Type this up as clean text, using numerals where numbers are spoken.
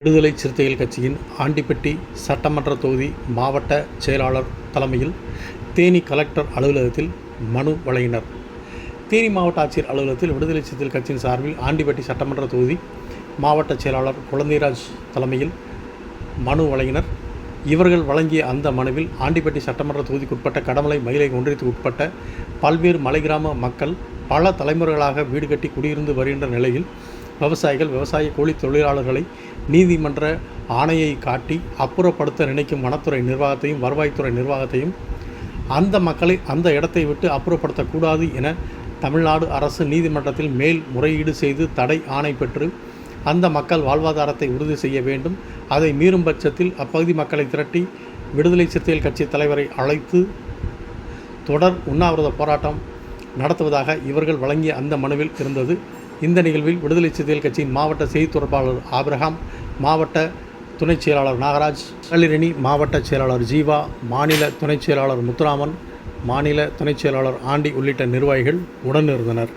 விடுதலை சிறுத்தைகள் கட்சியின் ஆண்டிப்பட்டி சட்டமன்ற தொகுதி மாவட்ட செயலாளர் தலைமையில் தேனி கலெக்டர் அலுவலகத்தில் மனு வழங்கினர். தேனி மாவட்ட ஆட்சியர் அலுவலகத்தில் விடுதலை சிறுத்தைகள் கட்சியின் சார்பில் ஆண்டிப்பட்டி சட்டமன்ற தொகுதி மாவட்ட செயலாளர் குழந்தைராஜ் தலைமையில் மனு வழங்கினர். இவர்கள் வழங்கிய அந்த மனுவில் ஆண்டிப்பட்டி சட்டமன்ற தொகுதிக்குட்பட்ட கடமலை மயிலை ஒன்றியத்துக்கு உட்பட்ட பல்வேறு மலை கிராம மக்கள் பல தலைமுறைகளாக வீடு கட்டி குடியிருந்து வருகின்ற நிலையில் விவசாயிகள் விவசாய கூலி தொழிலாளர்களை நீதிமன்ற ஆணையை காட்டி அப்புறப்படுத்த நினைக்கும் வனத்துறை நிர்வாகத்தையும் வருவாய்த்துறை நிர்வாகத்தையும் அந்த மக்களை அந்த இடத்தை விட்டு அப்புறப்படுத்தக்கூடாது என தமிழ்நாடு அரசு நீதிமன்றத்தில் மேல் முறையீடு செய்து தடை ஆணை பெற்று அந்த மக்கள் வாழ்வாதாரத்தை உறுதி செய்ய வேண்டும். அதை மீறும் பட்சத்தில் அப்பகுதி மக்களை திரட்டி விடுதலை சிறுத்தைகள் கட்சி தலைவரை அழைத்து தொடர் உண்ணாவிரத போராட்டம் நடத்துவதாக இவர்கள் வழங்கிய அந்த மனுவில் இருந்தது. இந்த நிகழ்வில் விடுதலை சிறுத்தைகள் கட்சியின் மாவட்ட செய்தி தொடர்பாளர் ஆபிரகாம், மாவட்ட துணைச் செயலாளர் நாகராஜ், மகளிரணி மாவட்ட செயலாளர் ஜீவா, மாநில துணைச் செயலாளர் முத்துராமன், மாநில துணைச் செயலாளர் ஆண்டி உள்ளிட்ட நிர்வாகிகள் உடனிருந்தனர்.